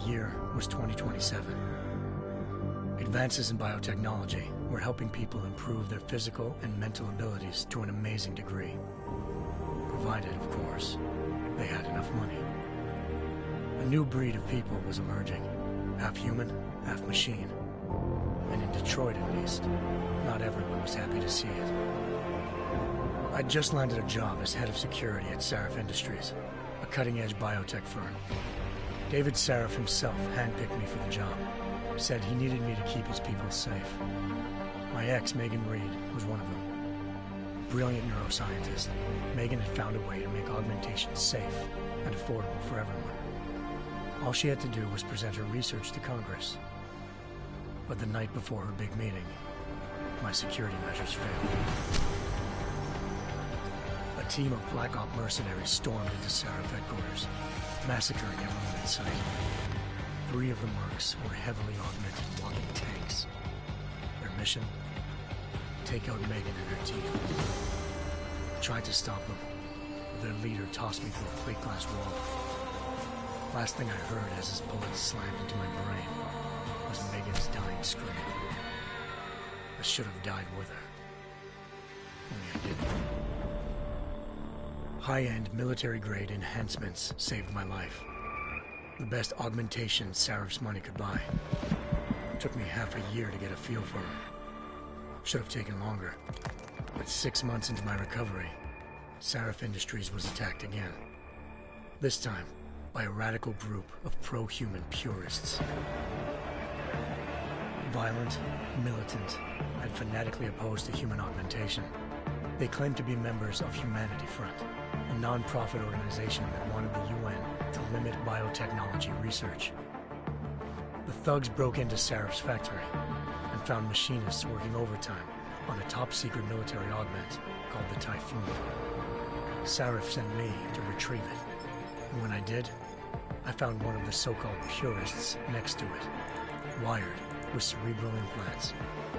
year was 2027. Advances in biotechnology were helping people improve their physical and mental abilities to an amazing degree. Provided, of course, they had enough money. A new breed of people was emerging, half human, half machine. And in Detroit, at least, not everyone was happy to see it. I'd just landed a job as head of security at Sarif Industries, a cutting-edge biotech firm. David Sarif himself handpicked me for the job, said he needed me to keep his people safe. My ex, Megan Reed, was one of them. Brilliant neuroscientist, Megan had found a way to make augmentation safe and affordable for everyone. All she had to do was present her research to Congress. But the night before her big meeting, my security measures failed. A team of Black Op mercenaries stormed into Sarif headquarters, massacring everyone in sight. 3 of the mercs were heavily augmented walking tanks. Their mission? Take out Megan and her team. I tried to stop them, but their leader tossed me through a plate glass wall. Last thing I heard as his bullets slammed into my brain was Megan's dying scream. I should have died with her. Only I didn't. High-end military-grade enhancements saved my life. The best augmentation Sarif's money could buy. It took me half a year to get a feel for her. Should have taken longer. But 6 months into my recovery, Sarif Industries was attacked again. This time, by a radical group of pro-human purists. Violent, militant, and fanatically opposed to human augmentation. They claimed to be members of Humanity Front, a non-profit organization that wanted the UN to limit biotechnology research. The thugs broke into Sarif's factory and found machinists working overtime on a top-secret military augment called the Typhoon. Sarif sent me to retrieve it, and when I did, I found one of the so-called purists next to it, wired with cerebral implants,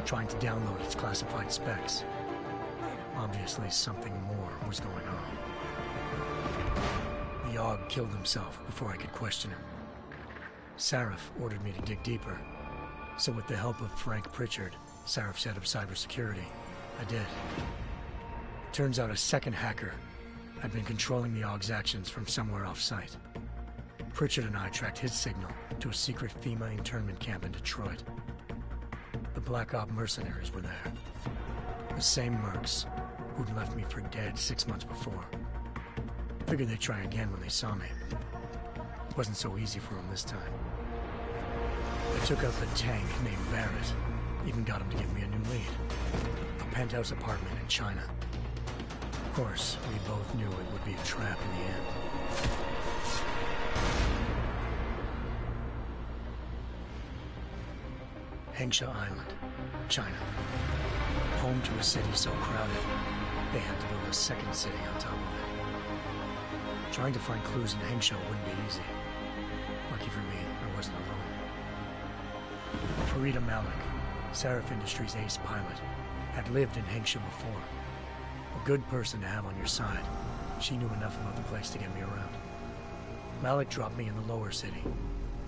trying to download its classified specs. Obviously, something more was going on. The AUG killed himself before I could question him. Sarif ordered me to dig deeper, so with the help of Frank Pritchard, Sarif's head of cybersecurity, I did. Turns out a second hacker had been controlling the AUG's actions from somewhere off-site. Pritchard and I tracked his signal to a secret FEMA internment camp in Detroit. The Black Op mercenaries were there. The same mercs who'd left me for dead 6 months before. Figured they'd try again when they saw me. It wasn't so easy for them this time. I took out the tank named Barrett, even got him to give me a new lead. A penthouse apartment in China. Of course, we both knew it would be a trap in the end. Hengsha Island, China. Home to a city so crowded, they had to build a second city on top of it. Trying to find clues in Hengsha wouldn't be easy. Lucky for me, I wasn't alone. Farida Malik, Sarif Industries' ace pilot, had lived in Hengsha before. A good person to have on your side. She knew enough about the place to get me around. Malik dropped me in the lower city,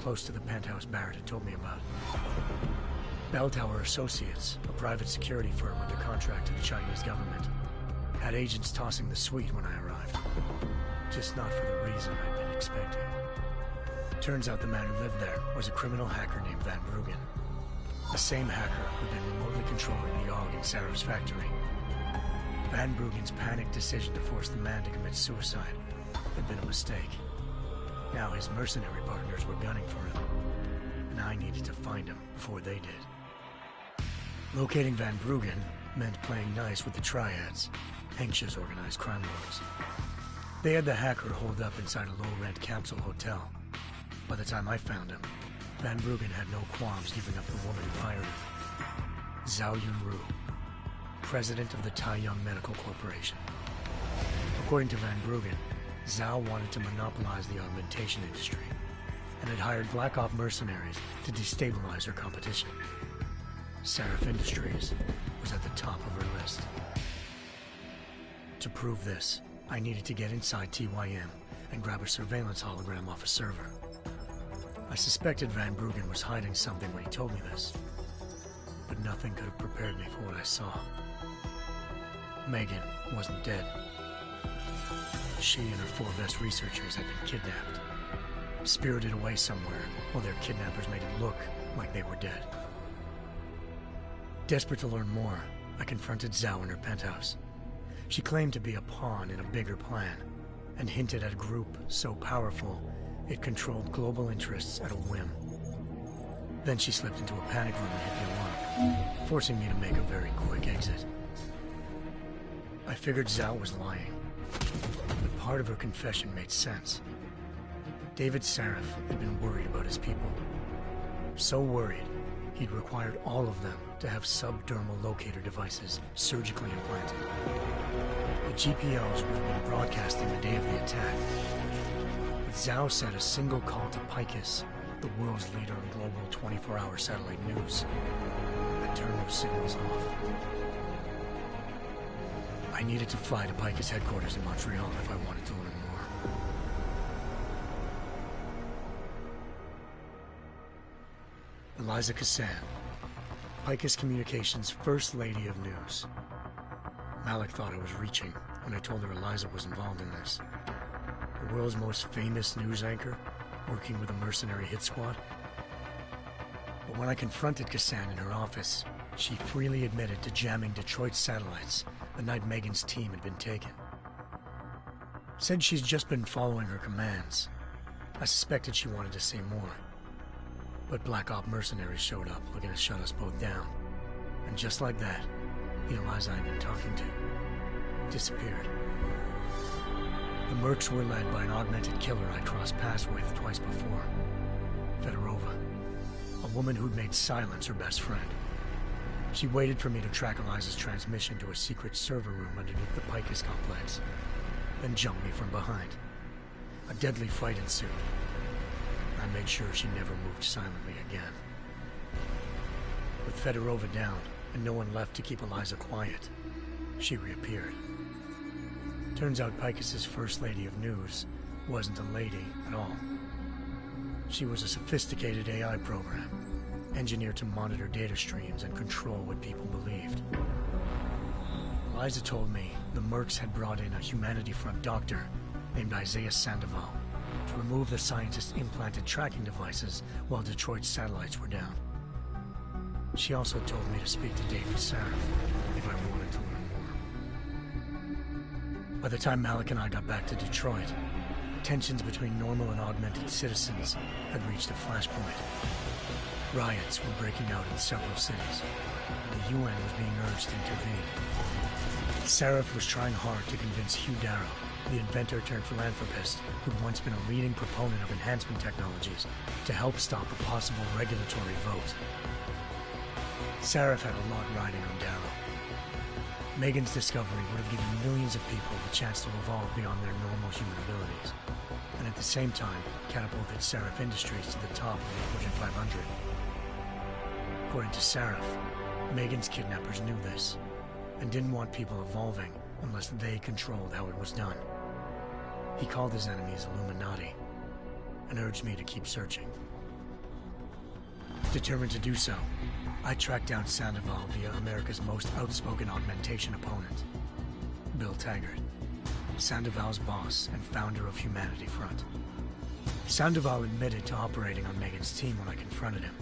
close to the penthouse Barrett had told me about. Bell Tower Associates, a private security firm under contract to the Chinese government, had agents tossing the suite when I arrived. Just not for the reason I'd been expecting. Turns out the man who lived there was a criminal hacker named Van Bruggen. The same hacker who'd been remotely controlling the AUG in Sarif's factory. Van Bruggen's panicked decision to force the man to commit suicide had been a mistake. Now his mercenary partners were gunning for him, and I needed to find him before they did. Locating Van Bruggen meant playing nice with the Triads, Hengsha's organized crime lords. They had the hacker holed up inside a low-rent capsule hotel. By the time I found him, Van Bruggen had no qualms giving up the woman who hired him. Zhao Yunru, president of the Taiyang Medical Corporation. According to Van Bruggen, Zhao wanted to monopolize the augmentation industry and had hired Black Op mercenaries to destabilize her competition. Sarif Industries was at the top of her list. To prove this, I needed to get inside TYM and grab a surveillance hologram off a server. I suspected Van Bruggen was hiding something when he told me this, but nothing could have prepared me for what I saw. Megan wasn't dead. She and her 4 best researchers had been kidnapped, spirited away somewhere while their kidnappers made it look like they were dead. Desperate to learn more, I confronted Zhao in her penthouse. She claimed to be a pawn in a bigger plan, and hinted at a group so powerful it controlled global interests at a whim. Then she slipped into a panic room and hit the alarm, forcing me to make a very quick exit. I figured Zhao was lying, but part of her confession made sense. David Sarif had been worried about his people. So worried, he'd required all of them to have subdermal locator devices surgically implanted. The GPOs would have been broadcasting the day of the attack. But Zhao said a single call to Picus, the world's leader in global 24-hour satellite news, had turned those signals off. I needed to fly to Picus headquarters in Montreal if I wanted to learn more. Eliza Cassan, Picus Communications' First Lady of News. Malik thought I was reaching when I told her Eliza was involved in this. The world's most famous news anchor, working with a mercenary hit squad. But when I confronted Cassan in her office, she freely admitted to jamming Detroit's satellites the night Megan's team had been taken. Said she's just been following her commands. I suspected she wanted to say more. But Black Op mercenaries showed up looking to shut us both down. And just like that, the Eliza I'd been talking to disappeared. The Mercs were led by an augmented killer I crossed paths with twice before. Fedorova, a woman who'd made silence her best friend. She waited for me to track Eliza's transmission to a secret server room underneath the Picus complex, then jumped me from behind. A deadly fight ensued. I made sure she never moved silently again. With Fedorova down, and no one left to keep Eliza quiet, she reappeared. Turns out Picus's First Lady of News wasn't a lady at all. She was a sophisticated AI program, engineered to monitor data streams and control what people believed. Eliza told me the Mercs had brought in a Humanity Front doctor named Isaiah Sandoval to remove the scientist's implanted tracking devices while Detroit's satellites were down. She also told me to speak to David Sarif if I wanted to learn more. By the time Malik and I got back to Detroit, tensions between normal and augmented citizens had reached a flashpoint. Riots were breaking out in several cities, and the UN was being urged to intervene. Sarif was trying hard to convince Hugh Darrow, the inventor-turned-philanthropist who'd once been a leading proponent of enhancement technologies, to help stop a possible regulatory vote. Sarif had a lot riding on Darrow. Megan's discovery would have given millions of people the chance to evolve beyond their normal human abilities, and at the same time catapulted Sarif Industries to the top of the Fortune 500. According to Sarif, Megan's kidnappers knew this, and didn't want people evolving unless they controlled how it was done. He called his enemies Illuminati, and urged me to keep searching. Determined to do so, I tracked down Sandoval via America's most outspoken augmentation opponent, Bill Taggart, Sandoval's boss and founder of Humanity Front. Sandoval admitted to operating on Megan's team when I confronted him,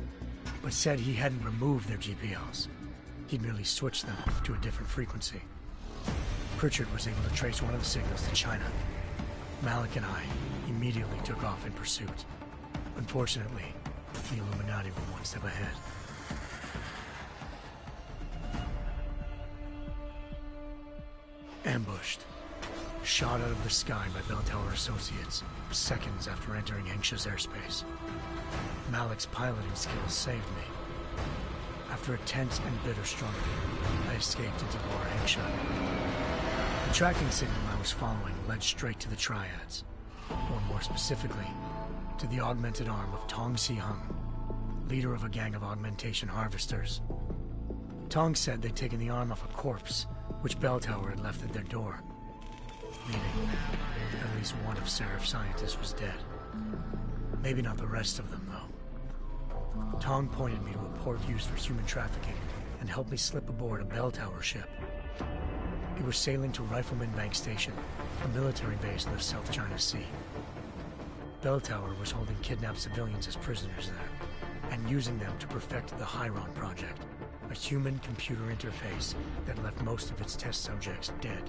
but said he hadn't removed their GPLs. He'd merely switched them to a different frequency. Pritchard was able to trace one of the signals to China. Malik and I immediately took off in pursuit. Unfortunately, the Illuminati were one step ahead. Ambushed. Shot out of the sky by Bell Tower Associates, seconds after entering Hengsha's airspace. Malik's piloting skills saved me. After a tense and bitter struggle, I escaped into Lower Hengsha. The tracking signal I was following led straight to the Triads, or more specifically, to the augmented arm of Tong Si-hung, leader of a gang of augmentation harvesters. Tong said they'd taken the arm off a corpse, which Bell Tower had left at their door, meaning at least one of Sarif's scientists was dead. Maybe not the rest of them, though. Tong pointed me to a port used for human trafficking and helped me slip aboard a bell tower ship. We were sailing to Rifleman Bank Station, a military base in the South China Sea. Bell Tower was holding kidnapped civilians as prisoners there, and using them to perfect the Hyron Project, a human-computer interface that left most of its test subjects dead.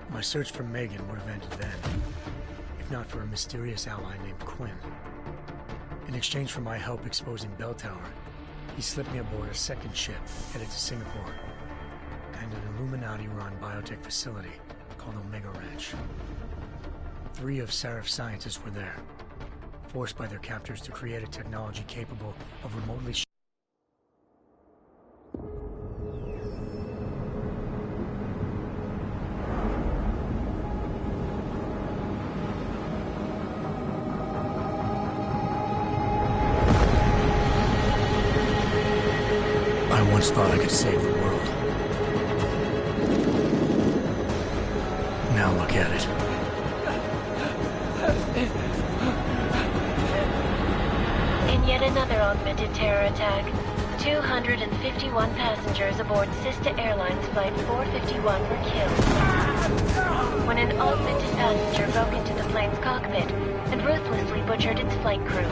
My search for Megan would have ended then, if not for a mysterious ally named Quinn. In exchange for my help exposing Bell Tower, he slipped me aboard a second ship headed to Singapore, and an Illuminati-run biotech facility called Omega Ranch. 3 of Seraph's scientists were there, forced by their captors to create a technology capable of remotely I once thought I could save the world. Now look at it. In yet another augmented terror attack, 251 passengers aboard Sister Airlines Flight 451 were killed when an augmented passenger broke into the plane's cockpit and ruthlessly butchered its flight crew.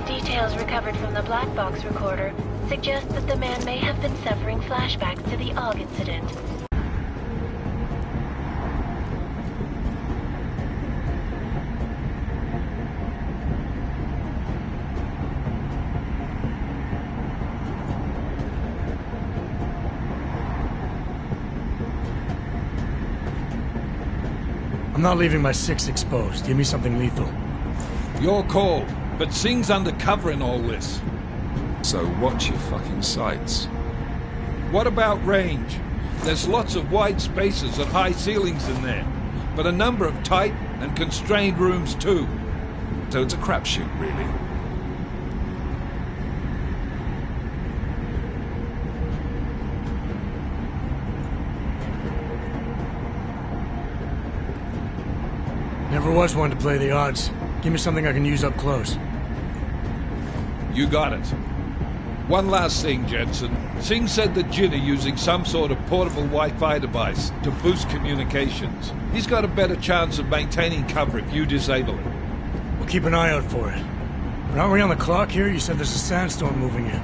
Details recovered from the black box recorder suggest that the man may have been suffering flashbacks to the AUG incident. I'm not leaving my 6 exposed. Give me something lethal. Your call, but Singh's undercover in all this. So watch your fucking sights. What about range? There's lots of wide spaces and high ceilings in there, but a number of tight and constrained rooms too. So it's a crapshoot, really. Never was one to play the odds. Give me something I can use up close. You got it. One last thing, Jensen. Singh said that Jin are using some sort of portable Wi-Fi device to boost communications. He's got a better chance of maintaining cover if you disable it. We'll keep an eye out for it. But aren't we on the clock here? You said there's a sandstorm moving in.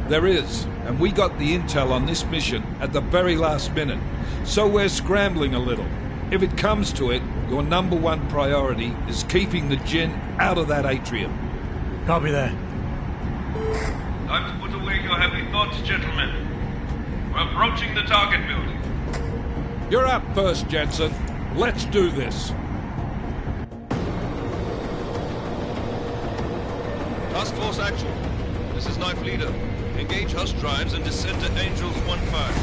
There is, and we got the intel on this mission at the very last minute, so we're scrambling a little. If it comes to it, your #1 priority is keeping the Jinn out of that atrium. Copy that. Time to put away your heavy thoughts, gentlemen. We're approaching the target building. You're up first, Jensen. Let's do this. Task Force Action. This is Knife Leader. Engage Hush drives and descend to Angels 1-5.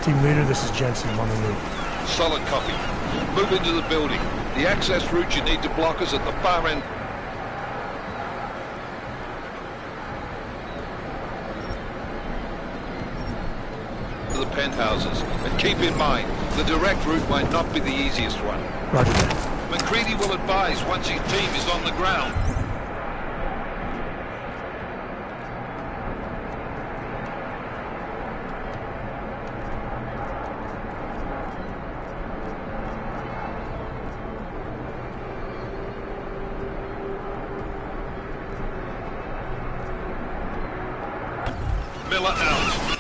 Team leader, this is Jensen. I'm on the move. Solid copy. Move into the building. The access route you need to block is at the far end. To the penthouses. And keep in mind, the direct route might not be the easiest one. Roger that. McCready will advise once his team is on the ground. villa out.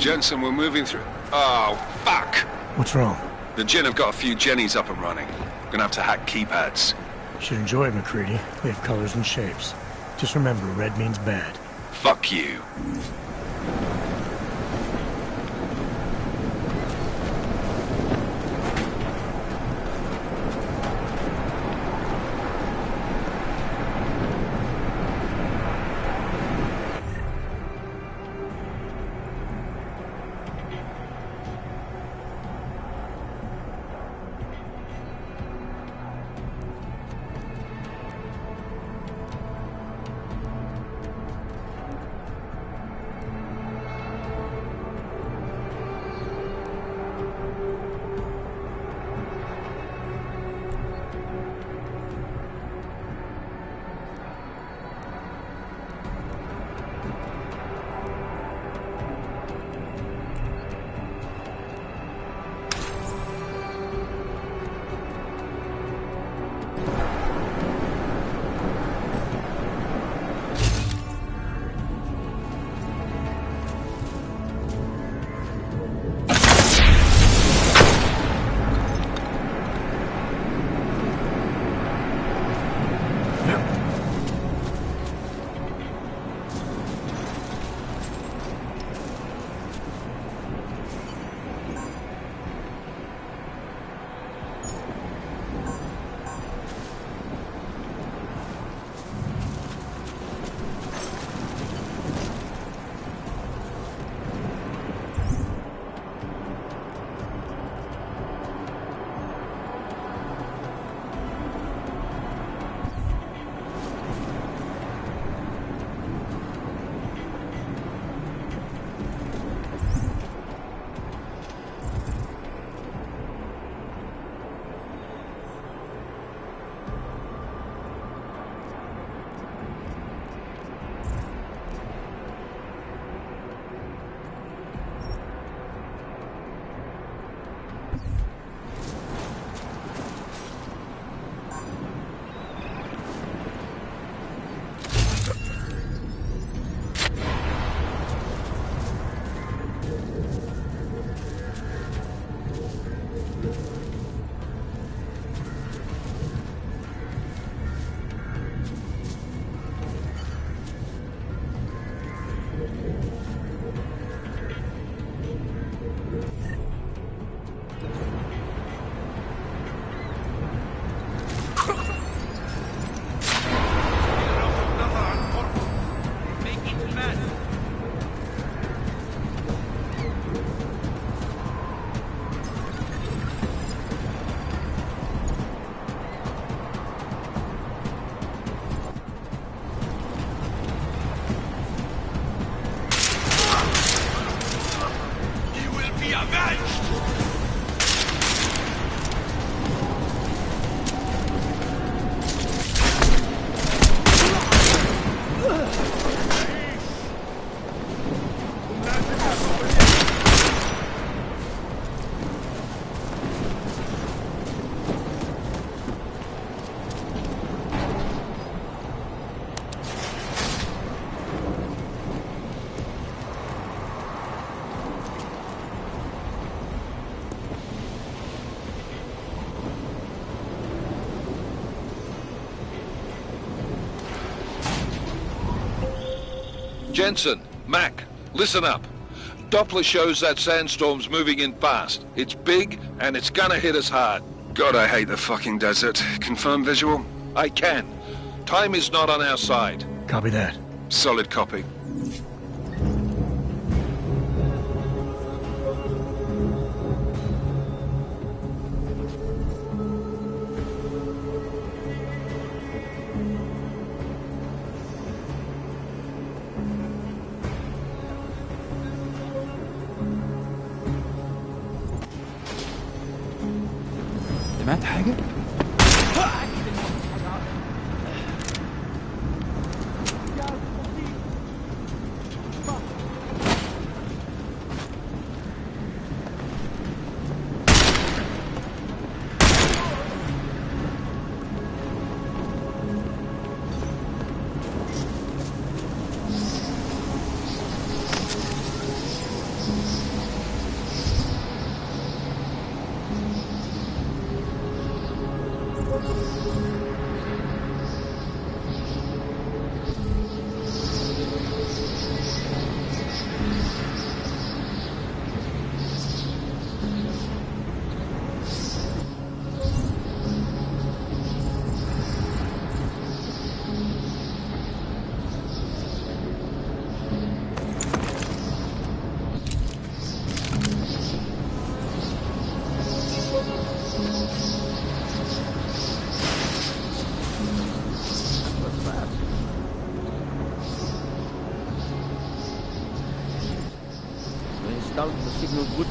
Jensen, we're moving through... Oh, fuck! What's wrong? The Jinn have got a few Jennies up and running. Gonna have to hack keypads. Should enjoy it, McCready. They have colors and shapes. Just remember, red means bad. Fuck you. Jensen, Mac, listen up. Doppler shows that sandstorm's moving in fast. It's big, and it's gonna hit us hard. God, I hate the fucking desert. Confirm visual? I can. Time is not on our side. Copy that. Solid copy. سمعت حاجة؟ Install the signal good.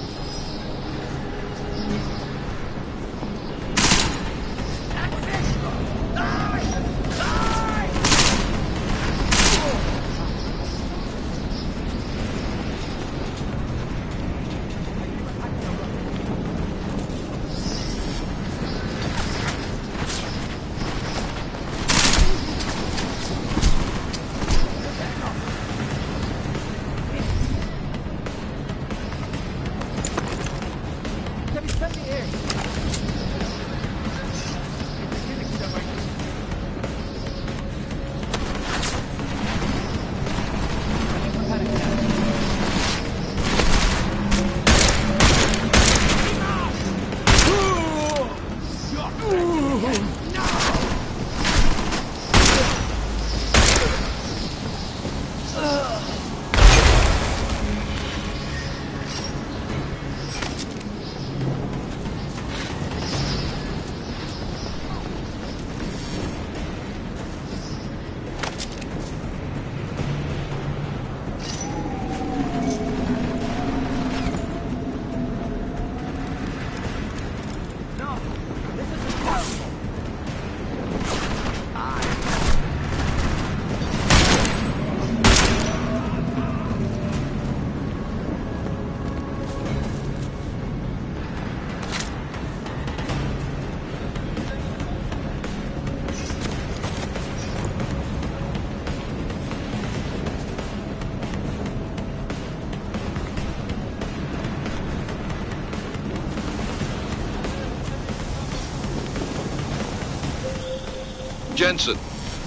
Jensen,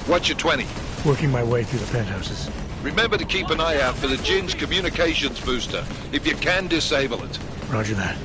what's your 20? Working my way through the penthouses. Remember to keep an eye out for the Jinn's communications booster. If you can, disable it. Roger that.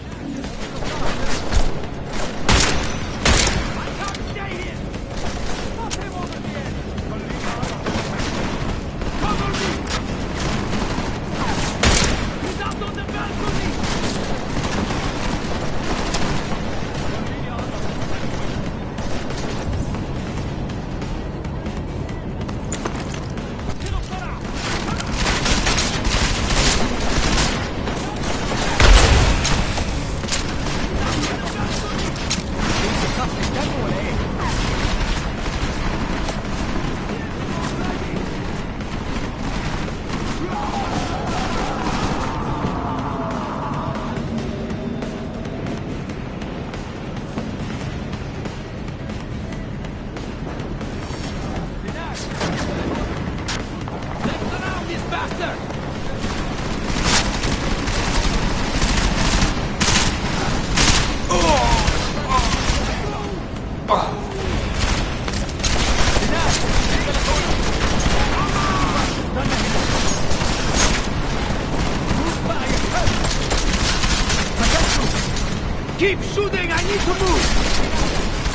Keep shooting! I need to move!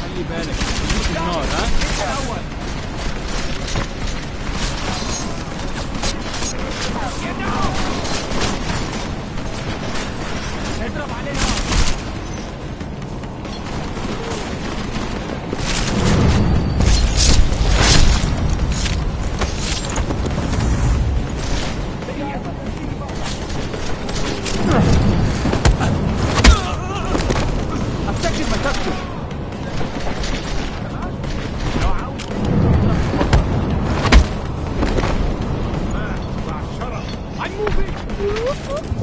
خلي بالك خليك النار ها؟ اضرب عليها افتكر ما تكتب I'm moving!